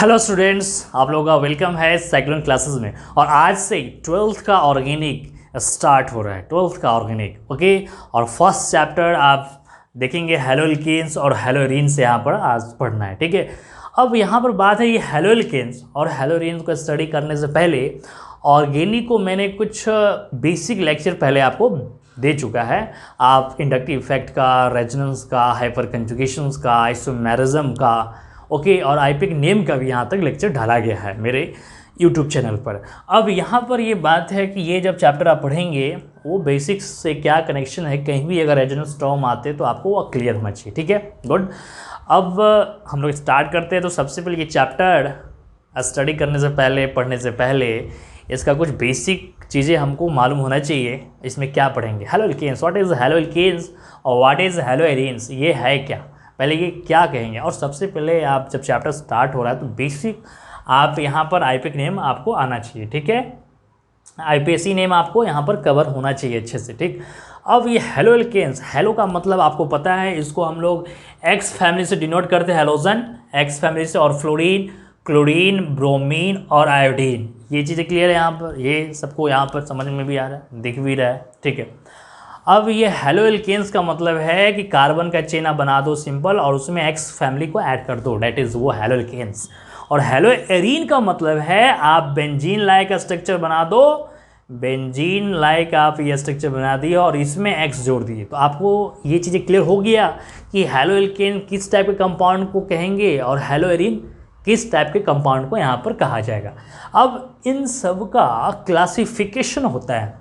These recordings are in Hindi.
हेलो स्टूडेंट्स, आप लोगों का वेलकम है साइक्लोन क्लासेस में। और आज से ट्वेल्थ का ऑर्गेनिक स्टार्ट हो रहा है। ट्वेल्थ का ऑर्गेनिक ओके। और फर्स्ट चैप्टर आप देखेंगे हेलोल्केन्स और हेलोरीन्स यहाँ पर आज पढ़ना है, ठीक है। अब यहाँ पर बात है ये हेलोल्केन्स और हेलोरीन्स को स्टडी करने से पहले ऑर्गेनिक को मैंने कुछ बेसिक लेक्चर पहले आपको दे चुका है। आप इंडक्टिव इफेक्ट का, रेजोनेंस का, हाइपर कंजुगेशंस का, आइसोमेरिज्म का ओके और आईपिक नेम का भी यहाँ तक लेक्चर डाला गया है मेरे यूट्यूब चैनल पर। अब यहाँ पर ये बात है कि ये जब चैप्टर आप पढ़ेंगे वो बेसिक्स से क्या कनेक्शन है, कहीं भी अगर रेजोनेंस टर्म आते तो आपको वो क्लियर होना चाहिए, ठीक है। गुड। अब हम लोग स्टार्ट करते हैं। तो सबसे पहले ये चैप्टर स्टडी करने से पहले, पढ़ने से पहले इसका कुछ बेसिक चीज़ें हमको मालूम होना चाहिए। इसमें क्या पढ़ेंगे, हेलोल्केन्स, व्हाट इज़ हेलोल्केन्स और व्हाट इज़ हेलोएरीन्स, ये है क्या, पहले ये क्या कहेंगे। और सबसे पहले आप जब चैप्टर स्टार्ट हो रहा है तो बेसिक आप यहाँ पर आईपिक नेम आपको आना चाहिए, ठीक है। आईपीएससी नेम आपको यहाँ पर कवर होना चाहिए अच्छे से, ठीक। अब ये हेलोल्केन्स, हेलो का मतलब आपको पता है, इसको हम लोग एक्स फैमिली से डिनोट करते हैं, हेलोजन एक्स फैमिली से, और फ्लोरीन, क्लोरीन, ब्रोमीन और आयोडीन। ये चीज़ें क्लियर है यहाँ पर, ये सबको यहाँ पर समझ में भी आ रहा है, दिख भी रहा है, ठीक है। अब ये हेलोल्केन्स का मतलब है कि कार्बन का चेन आप बना दो सिंपल और उसमें एक्स फैमिली को ऐड कर दो, डेट इज़ वो हेलोल्केन्स। और हेलोएरीन का मतलब है आप बेंजीन लाइक स्ट्रक्चर बना दो, बेंजीन लाइक आप ये स्ट्रक्चर बना दिए और इसमें एक्स जोड़ दिए। तो आपको ये चीज़ें क्लियर हो गया कि हेलोल्केन किस टाइप के कंपाउंड को कहेंगे और हेलोएरीन किस टाइप के कंपाउंड को यहाँ पर कहा जाएगा। अब इन सब का क्लासिफिकेशन होता है।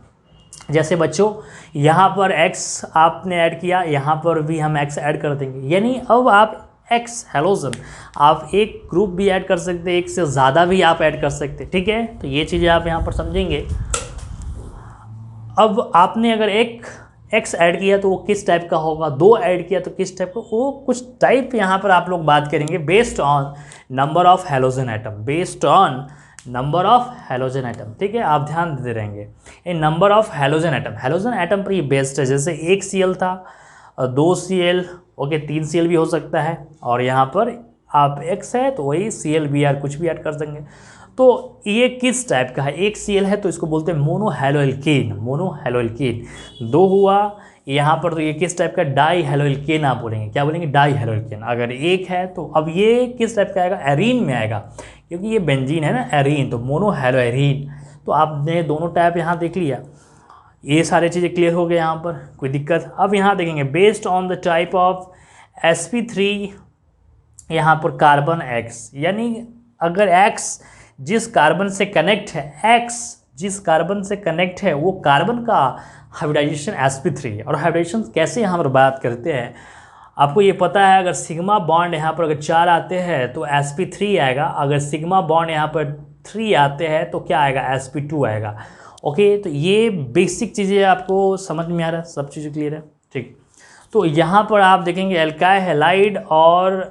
जैसे बच्चों यहाँ पर x आपने ऐड किया, यहाँ पर भी हम x ऐड कर देंगे, यानी अब आप x हेलोजन आप एक ग्रुप भी ऐड कर सकते हैं, एक से ज़्यादा भी आप ऐड कर सकते हैं, ठीक है। तो ये चीज़ें आप यहाँ पर समझेंगे। अब आपने अगर एक x ऐड किया तो वो किस टाइप का होगा, दो ऐड किया तो किस टाइप का, वो कुछ टाइप यहाँ पर आप लोग बात करेंगे based on number of halogen atom, based on number of halogen atom, ठीक है। आप ध्यान देते रहेंगे इन नंबर ऑफ हेलोजन एटम पर ये बेस्ड है। जैसे एक Cl था, दो Cl ओके, तीन Cl भी हो सकता है, और यहाँ पर आप X है तो वही ClBr कुछ भी ऐड कर देंगे। तो ये किस टाइप का है, एक Cl है तो इसको बोलते हैं मोनोहेलोएल्केन, मोनोहेलोएल्केन। दो हुआ यहाँ पर तो ये किस टाइप का, डाई हेलोएल्केन आप बोलेंगे, क्या बोलेंगे, डाई हेलोएल्केन। अगर एक है तो अब ये किस टाइप का आएगा, एरीन में आएगा, क्योंकि ये बेंजीन है ना, एरीन, तो मोनोहेलोएरीन। तो आपने दोनों टाइप यहाँ देख लिया। ये सारी चीज़ें क्लियर हो गए, यहाँ पर कोई दिक्कत। अब यहाँ देखेंगे based on the type of sp3 यहाँ पर कार्बन x, यानी अगर x जिस कार्बन से कनेक्ट है, x जिस कार्बन से कनेक्ट है वो कार्बन का हाइब्रिडाइजेशन sp3 है। और हाइब्रिडाइजेशन कैसे यहाँ पर बात करते हैं, आपको ये पता है, अगर सिग्मा बॉन्ड यहाँ पर अगर 4 आते हैं तो sp3 आएगा, अगर सिग्मा बॉन्ड यहाँ पर 3 आते हैं तो क्या आएगा, sp2 आएगा, ओके। तो ये बेसिक चीज़ें आपको समझ में आ रहा है, सब चीज़ें क्लियर है, ठीक। तो यहाँ पर आप देखेंगे एल्काइल हैलाइड और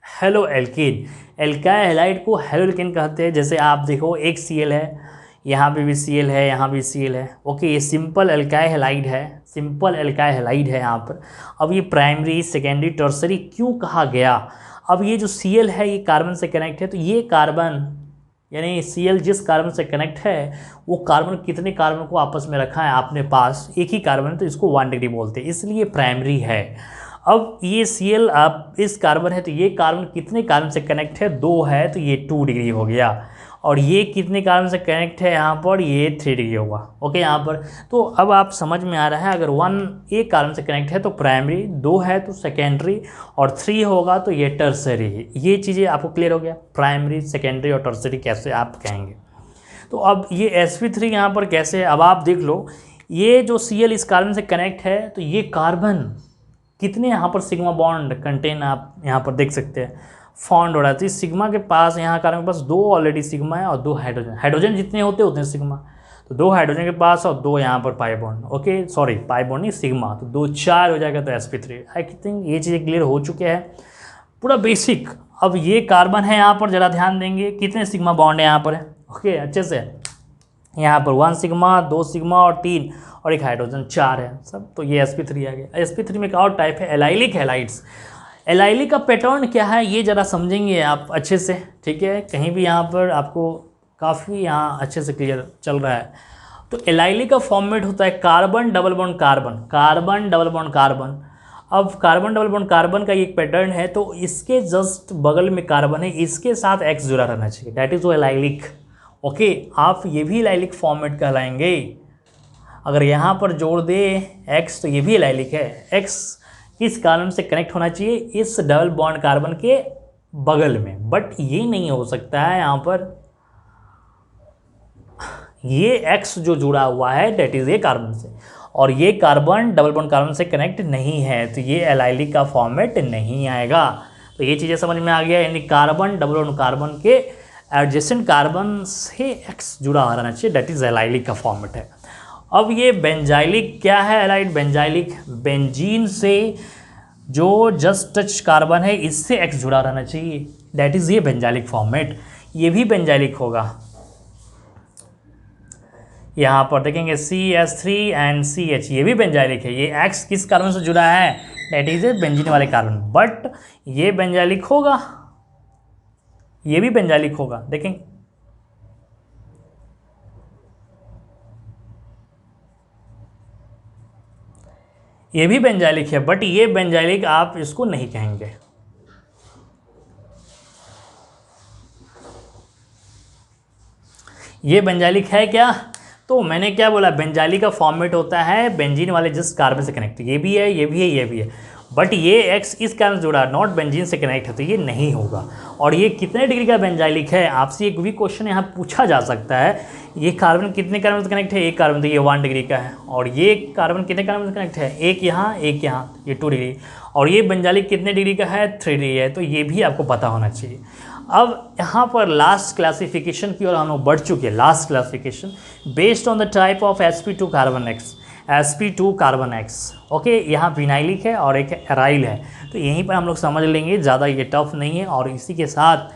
हेलोएल्केन। एल्काइल हैलाइड को हेलोएल्केन कहते हैं। जैसे आप देखो एक Cl है, यहाँ पे भी Cl है, यहाँ भी Cl है, ओके। ये सिंपल एल्काइल हैलाइड है, सिंपल एल्काइल हैलाइड है यहाँ पर। अब ये प्राइमरी, सेकेंडरी, टर्सरी क्यों कहा गया, अब ये जो Cl है ये कार्बन से कनेक्ट है, तो ये कार्बन यानी Cl जिस कार्बन से कनेक्ट है वो कार्बन कितने कार्बन को आपस में रखा है आपने पास, एक ही कार्बन, तो इसको 1 डिग्री बोलते हैं, इसलिए प्राइमरी है। अब ये Cl आप इस कार्बन है तो ये कार्बन कितने कार्बन से कनेक्ट है, 2 है, तो ये 2 डिग्री हो गया। और ये कितने कार्बन से कनेक्ट है यहाँ पर, ये 3 डिग्री होगा, ओके यहाँ पर। तो अब आप समझ में आ रहा है, अगर 1 एक कार्बन से कनेक्ट है तो प्राइमरी, 2 है तो सेकेंडरी, और 3 होगा तो ये टर्सरी। ये चीज़ें आपको क्लियर हो गया, प्राइमरी, सेकेंडरी और टर्सरी कैसे आप कहेंगे। तो अब ये sp3 यहाँ पर कैसे है, अब आप देख लो, ये जो Cl इस कार्बन से कनेक्ट है तो ये कार्बन कितने यहाँ पर सिग्मा बॉन्ड कंटेन आप यहाँ पर देख सकते हैं, फॉन्ड हो रहा है। तो इस सिग्मा के पास, यहाँ कार्बन के पास 2 ऑलरेडी सिग्मा है और 2 हाइड्रोजन, हाइड्रोजन जितने होते हैं सिग्मा, तो 2 हाइड्रोजन के पास और 2 यहाँ पर pi bond, okay sorry pi bond नहीं, सिग्मा, तो 2 4 हो जाएगा, तो sp3। आई थिंक ये चीज़ें क्लियर हो चुके हैं, पूरा बेसिक। अब ये कार्बन है यहाँ पर, ज़रा ध्यान देंगे कितने सिग्मा बॉन्ड है यहाँ पर, ओके अच्छे से। यहाँ पर 1 सिग्मा, 2 सिग्मा और 3 और एक हाइड्रोजन, 4 है सब। तो ये sp3 आ गया। sp3 में एक और टाइप है एलाइलिक हैलाइड्स। एलाइली का पैटर्न क्या है ये ज़रा समझेंगे आप अच्छे से, ठीक है, कहीं भी यहाँ पर आपको काफ़ी यहाँ अच्छे से क्लियर चल रहा है। तो एलाइली का फॉर्मेट होता है carbon double bond carbon, carbon double bond carbon. अब कार्बन डबल बॉन्ड कार्बन का एक पैटर्न है, तो इसके जस्ट बगल में कार्बन है, इसके साथ एक्स जुड़ा रहना चाहिए, दैट इज वो एलाइलिक। ओके, आप ये भी एलाइलिक फॉर्मेट कहलाएंगे। अगर यहाँ पर जोड़ दे एक्स तो ये भी एलाइलिक है। एक्स किस कारण से कनेक्ट होना चाहिए, इस डबल बॉन्ड कार्बन के बगल में, बट ये नहीं हो सकता है यहाँ पर ये एक्स जो जुड़ा हुआ है दैट इज ये कार्बन से, और ये कार्बन डबल बॉन्ड कार्बन से कनेक्ट नहीं है, तो ये एलाइलिक का फॉर्मेट नहीं आएगा। तो ये चीज़ें समझ में आ गया, यानी कार्बन डबल बॉन्ड कार्बन के एडजेसेंट कार्बन से एक्स जुड़ा रहना चाहिए, दैट इज एलाइलिक का फॉर्मेट है। अब ये बेंजाइलिक क्या है, एलाइड बेंजाइलिक, बेंजीन से जो जस्ट टच कार्बन है इससे एक्स जुड़ा रहना चाहिए, दैट इज ये बेंजाइलिक फॉर्मेट। ये भी बेंजाइलिक होगा, यहाँ पर देखेंगे CH3 एंड CH, ये भी बेंजाइलिक है। ये एक्स किस कार्बन से जुड़ा है, दैट इज ए बेंजीन वाले कार्बन, बट ये बेंजाइलिक होगा, ये भी बेंजाइलिक होगा। देखेंगे ये भी बेंजाइलिक है, बट ये बेंजाइलिक आप इसको नहीं कहेंगे। ये बेंजाइलिक है क्या, तो मैंने क्या बोला, बेंजाइलिक का फॉर्मेट होता है बेंजीन वाले जिस कार्बन से कनेक्ट, ये भी है, ये भी है, ये भी है, बट ये एक्स इस कार्बन से जुड़ा, नॉट बेंजीन से कनेक्ट है, तो ये नहीं होगा। और ये कितने डिग्री का बेंजाइलिक है, आपसे एक भी क्वेश्चन यहाँ पूछा जा सकता है, ये कार्बन कितने कार्बन से कनेक्ट है, एक कार्बन, तो ये 1 डिग्री का है, और ये कार्बन कितने कार्बन से कनेक्ट है, एक यहाँ एक यहाँ, ये 2 डिग्री, और ये बेंजाइलिक कितने डिग्री का है, 3 डिग्री है, तो ये भी आपको पता होना चाहिए। अब यहाँ पर लास्ट क्लासिफिकेशन की ओर हम लोग बढ़ चुके हैं। Last classification based on the type of sp2 carbon x, sp2 carbon x. Okay, यहाँ विनाइलिक है और एक एराइल है, तो यहीं पर हम लोग समझ लेंगे, ज़्यादा ये टफ नहीं है। और इसी के साथ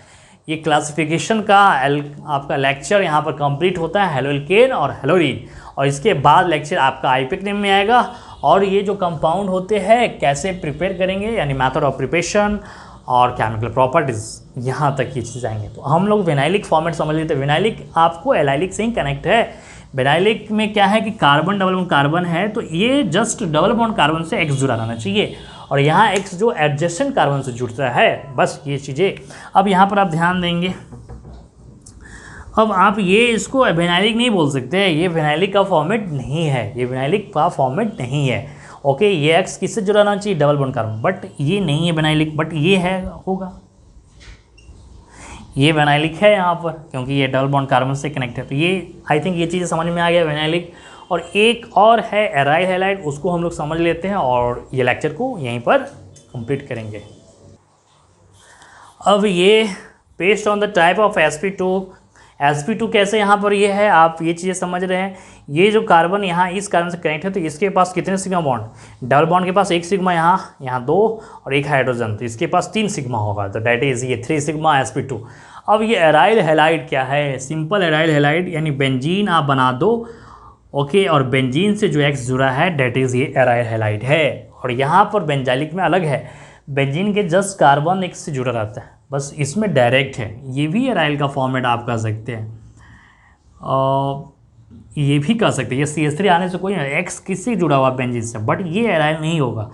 ये क्लासिफिकेशन का आपका लेक्चर यहाँ पर कंप्लीट होता है, हेलोएल्केन और हेलोरीन, और इसके बाद लेक्चर आपका आईपिक नेम में आएगा, और ये जो कंपाउंड होते हैं कैसे प्रिपेयर करेंगे, यानी मेथड ऑफ प्रिपरेशन और केमिकल प्रॉपर्टीज़, यहाँ तक ये चीज़ आएंगे। तो हम लोग विनाइलिक फॉर्मेट समझ लेते हैं। विनाइलिक आपको एलाइलिक से ही कनेक्ट है। विनाइलिक में क्या है कि कार्बन डबल बॉन्ड कार्बन है, तो ये जस्ट डबल बॉन्ड कार्बन से एक्स जुड़ा रहना चाहिए, और यहाँ एक्स जो एडजेसेंट कार्बन से जुड़ता है, बस ये चीज़ें। अब यहाँ पर आप ध्यान देंगे, अब आप ये इसको विनाइलिक नहीं बोल सकते, ये विनाइलिक का फॉर्मेट नहीं है, ये विनाइलिक का फॉर्मेट नहीं है। ओके, ये एक्स किससे जुड़ाना चाहिए, डबल बॉन्ड कार्बन, बट ये नहीं है विनाइलिक, बट ये है, होगा, ये विनाइलिक है यहाँ पर, क्योंकि ये डबल बॉन्ड कार्बन से कनेक्ट है। तो ये आई थिंक ये चीज़ें समझ में आ गया, विनाइलिक। और एक और है एराइल हैलाइड, उसको हम लोग समझ लेते हैं, और ये लेक्चर को यहीं पर कंप्लीट करेंगे। अब ये based on the type of sp2 कैसे यहाँ पर ये है, आप ये चीज़ें समझ रहे हैं। ये जो कार्बन यहाँ इस कार्बन से कनेक्ट है, तो इसके पास कितने सिग्मा बॉन्ड, डबल बॉन्ड के पास 1 सिग्मा, यहाँ 2 और 1 हाइड्रोजन, तो इसके पास 3 सिग्मा होगा, तो डैट इज़ ये 3 सिग्मा sp2। अब ये एराइल हैलाइड क्या है, सिंपल एराइल हैलाइड, यानी बेंजीन आप बना दो, ओके, और बेंजीन से जो एक्स जुड़ा है डैट इज़ ये एराइल हैलाइड है। और यहाँ पर बेंजाइलिक में अलग है, बेंजीन के जस्ट कार्बन एक्स से जुड़ा रहता है, बस इसमें डायरेक्ट है। ये भी एराइल का फॉर्मेट आप कर सकते हैं, ये भी कर सकते हैं। ये CH3 आने से कोई एक्स किससे जुड़ा हुआ बेंजीन से, बट ये एराइल नहीं होगा,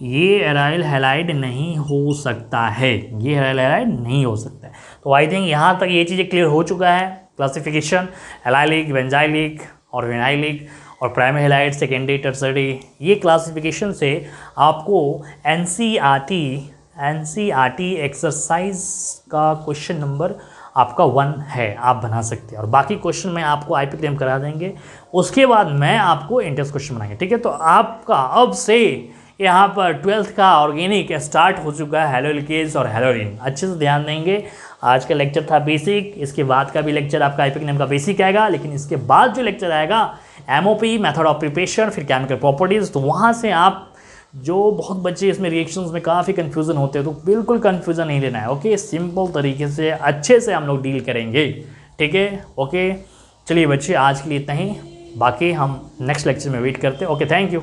ये एराइल हैलाइड नहीं हो सकता है, ये एराइल हैलाइड नहीं हो सकता है। तो आई थिंक यहाँ तक ये चीज़ें क्लियर हो चुका है। क्लासिफिकेशन एलाइलिक, बेंजाइलिक और विनाइलिक, और प्राइमरी हैलाइड, सेकेंडरी, टर्सरी, ये क्लासिफिकेशन से आपको NCERT एक्सरसाइज का क्वेश्चन नंबर आपका 1 है, आप बना सकते हैं, और बाकी क्वेश्चन मैं आपको आईपिक नेम करा देंगे, उसके बाद मैं आपको इंटरेस्ट क्वेश्चन बनाएंगे, ठीक है। तो आपका अब से यहाँ पर 12th का ऑर्गेनिक स्टार्ट हो चुका है, हेलोएल्केन्स और हेलोरीन, अच्छे से ध्यान देंगे। आज का लेक्चर था बेसिक, इसके बाद का भी लेक्चर आपका आईपिक नेम का बेसिक आएगा, लेकिन इसके बाद जो लेक्चर आएगा MOP, मेथड ऑफ प्रिपरेशन, फिर केमिकल प्रॉपर्टीज़, तो वहाँ से आप जो बहुत बच्चे इसमें रिएक्शंस में काफ़ी कन्फ्यूज़न होते हैं, तो बिल्कुल कन्फ्यूज़न नहीं लेना है, ओके, सिंपल तरीके से अच्छे से हम लोग डील करेंगे, ठीक है। ओके, चलिए बच्चे, आज के लिए इतना ही, बाकी हम नेक्स्ट लेक्चर में वेट करते हैं। Okay, thank you.